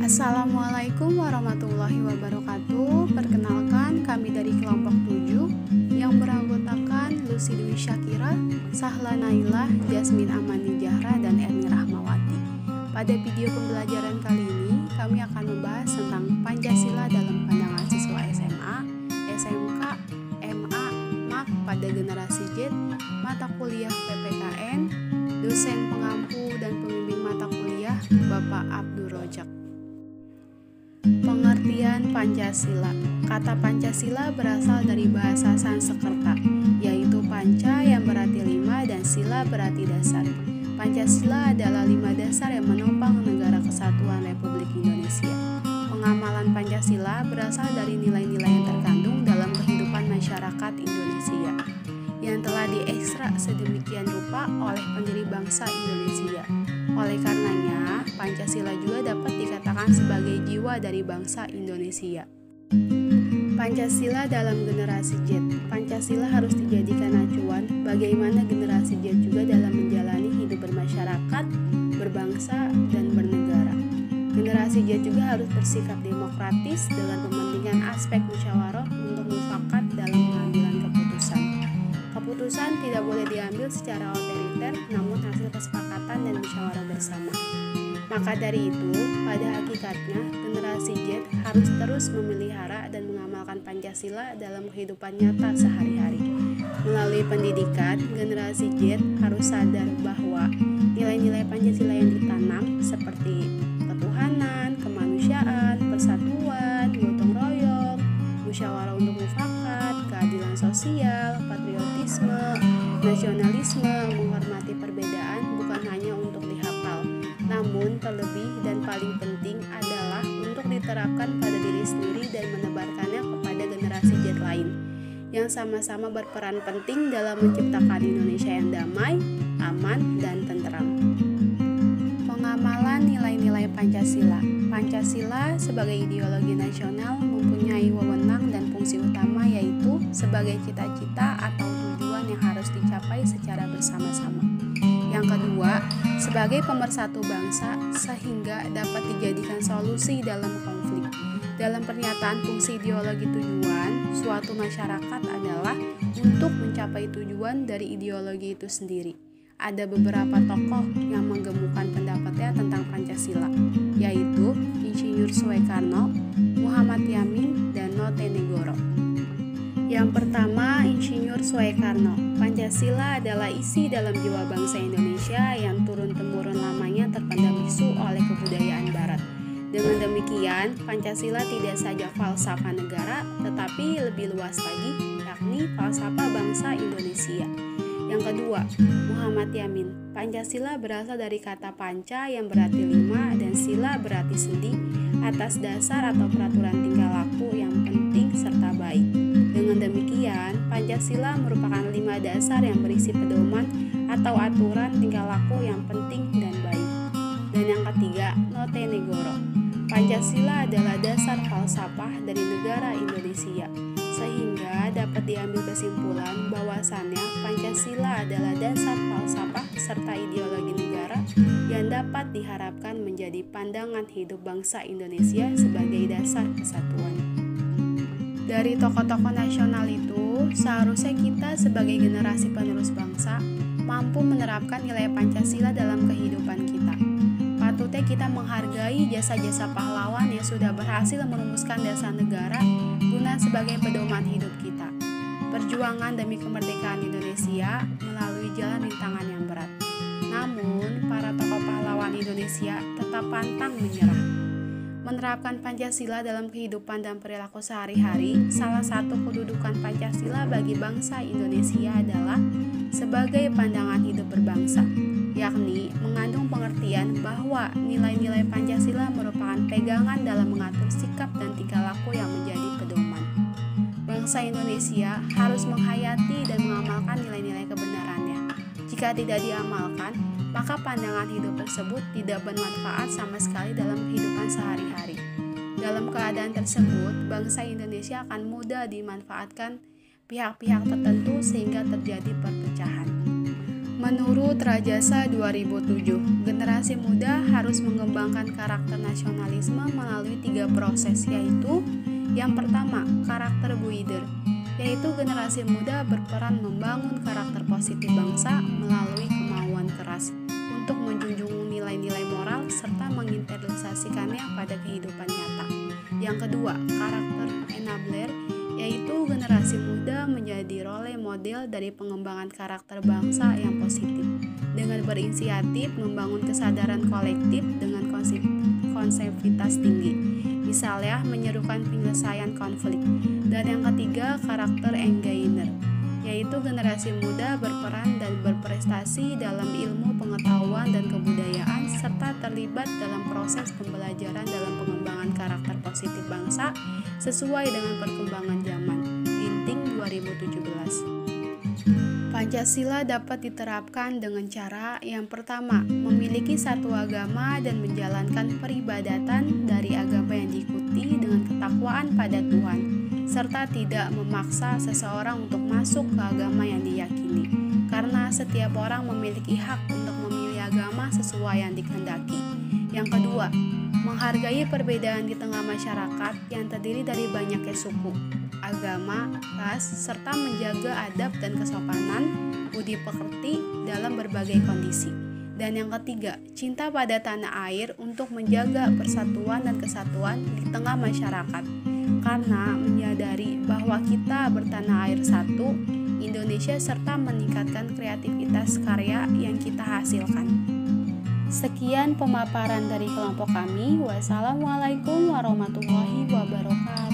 Assalamualaikum warahmatullahi wabarakatuh. Perkenalkan, kami dari kelompok 7 yang beranggotakan Lucy Dwi Syakira, Sahla Nailah, Jasmine Amani Jahra, dan Erni Rahmawati. Pada video pembelajaran kali ini, kami akan membahas tentang Pancasila dalam pandangan siswa SMA, SMK, MA, MAK pada generasi Z, mata kuliah PPKN, dosen pengampu dan pembimbing mata kuliah Bapak Abdul Rojak. Pengertian Pancasila. Kata Pancasila berasal dari bahasa Sanskerta, yaitu panca yang berarti 5 dan sila berarti dasar. Pancasila adalah 5 dasar yang menopang negara kesatuan Republik Indonesia. Pengamalan Pancasila berasal dari nilai-nilai yang terkandung dalam kehidupan masyarakat Indonesia, yang telah diekstrak sedemikian rupa oleh pendiri bangsa Indonesia. Oleh karenanya, Pancasila juga dapat dikatakan sebagai jiwa dari bangsa Indonesia. Pancasila dalam generasi Z. Pancasila harus dijadikan acuan bagaimana generasi Z juga dalam menjalani hidup bermasyarakat, berbangsa, dan bernegara. Generasi Z juga harus bersikap demokratis dengan mementingkan aspek musyawarah untuk mufakat dalam pengambilan keputusan. Keputusan tidak boleh diambil secara otoriter, namun hasil kesepakatan dan musyawarah bersama. Maka dari itu, pada hakikatnya, generasi Z harus terus memelihara dan mengamalkan Pancasila dalam kehidupan nyata sehari-hari. Melalui pendidikan, generasi Z harus sadar bahwa nilai-nilai Pancasila yang ditanam seperti ketuhanan, kemanusiaan, persatuan, gotong royong, musyawarah untuk mufakat, keadilan sosial, patriotisme, nasionalisme, menghormati perbedaan bukan hanya untuk dihafal, namun terlebih dan paling penting adalah untuk diterapkan pada diri sendiri dan menebarkannya kepada generasi Z lain yang sama-sama berperan penting dalam menciptakan Indonesia yang damai, aman, dan tentram. Pengamalan nilai-nilai Pancasila. Pancasila sebagai ideologi nasional mempunyai wewenang dan fungsi utama, yaitu sebagai cita-cita atau tujuan yang harus dicapai secara bersama-sama. Yang kedua, sebagai pemersatu bangsa sehingga dapat dijadikan solusi dalam konflik. Dalam pernyataan fungsi ideologi tujuan, suatu masyarakat adalah untuk mencapai tujuan dari ideologi itu sendiri. Ada beberapa tokoh yang menggemukkan pendapatnya tentang Pancasila, yaitu Insinyur Soekarno, Muhammad Yamin, dan Notonegoro. Yang pertama, Insinyur Soekarno. Pancasila adalah isi dalam jiwa bangsa Indonesia yang turun-temurun lamanya terpendam bisu oleh kebudayaan Barat. Dengan demikian, Pancasila tidak saja falsafah negara, tetapi lebih luas lagi, yakni falsafah bangsa Indonesia. Yang kedua, Muhammad Yamin. Pancasila berasal dari kata panca yang berarti 5 dan sila berarti sendi atas dasar atau peraturan tingkah laku yang penting serta baik. Dengan demikian, Pancasila merupakan 5 dasar yang berisi pedoman atau aturan tingkah laku yang penting dan baik. Dan yang ketiga, Notonegoro. Pancasila adalah dasar falsafah dari negara Indonesia, sehingga dapat diambil kesimpulan bahwasannya Pancasila adalah dasar falsafah serta ideologi negara yang dapat diharapkan menjadi pandangan hidup bangsa Indonesia sebagai dasar kesatuan. Dari tokoh-tokoh nasional itu, seharusnya kita sebagai generasi penerus bangsa mampu menerapkan nilai Pancasila dalam kehidupan kita. Patutnya kita menghargai jasa-jasa pahlawan yang sudah berhasil merumuskan dasar negara guna sebagai pedoman hidup kita. Perjuangan demi kemerdekaan Indonesia melalui jalan rintangan yang berat. Namun, para tokoh pahlawan Indonesia tetap pantang menyerah. Menerapkan Pancasila dalam kehidupan dan perilaku sehari-hari, salah satu kedudukan Pancasila bagi bangsa Indonesia adalah sebagai pandangan hidup berbangsa, yakni mengandung pengertian bahwa nilai-nilai Pancasila merupakan pegangan dalam mengatur sikap dan tingkah laku yang menjadi pedoman. Bangsa Indonesia harus menghayati dan mengamalkan nilai-nilai kebenarannya. Jika tidak diamalkan, maka pandangan hidup tersebut tidak bermanfaat sama sekali dalam kehidupan sehari-hari. Dalam keadaan tersebut, bangsa Indonesia akan mudah dimanfaatkan pihak-pihak tertentu sehingga terjadi perpecahan. Menurut Rajasa 2007, generasi muda harus mengembangkan karakter nasionalisme melalui 3 proses, yaitu yang pertama, karakter Builder, yaitu generasi muda berperan membangun karakter positif bangsa melalui kemauan keras untuk menjunjung nilai-nilai moral serta menginternalisasikannya pada kehidupan nyata. Yang kedua, karakter Enabler, yaitu generasi muda menjadi role model dari pengembangan karakter bangsa yang positif dengan berinisiatif membangun kesadaran kolektif dengan konsevitas tinggi, misalnya menyerukan penyelesaian konflik. Dan yang ketiga, karakter Engainer, yaitu generasi muda berperan dan berprestasi dalam ilmu pengetahuan dan kebudayaan serta terlibat dalam proses pembelajaran dalam pengembangan karakter positif bangsa sesuai dengan perkembangan zaman. Ginting 2017. Pancasila dapat diterapkan dengan cara yang pertama, memiliki satu agama dan menjalankan peribadatan dari agama yang diikuti dengan ketakwaan pada Tuhan, serta tidak memaksa seseorang untuk masuk ke agama yang diyakini, karena setiap orang memiliki hak untuk memilih agama sesuai yang dikehendaki. Yang kedua, menghargai perbedaan di tengah masyarakat yang terdiri dari banyaknya suku, agama, ras, serta menjaga adab dan kesopanan, budi pekerti dalam berbagai kondisi. Dan yang ketiga, cinta pada tanah air untuk menjaga persatuan dan kesatuan di tengah masyarakat, karena menyadari bahwa kita bertanah air satu, Indonesia, serta meningkatkan kreativitas karya yang kita hasilkan. Sekian pemaparan dari kelompok kami. Wassalamualaikum warahmatullahi wabarakatuh.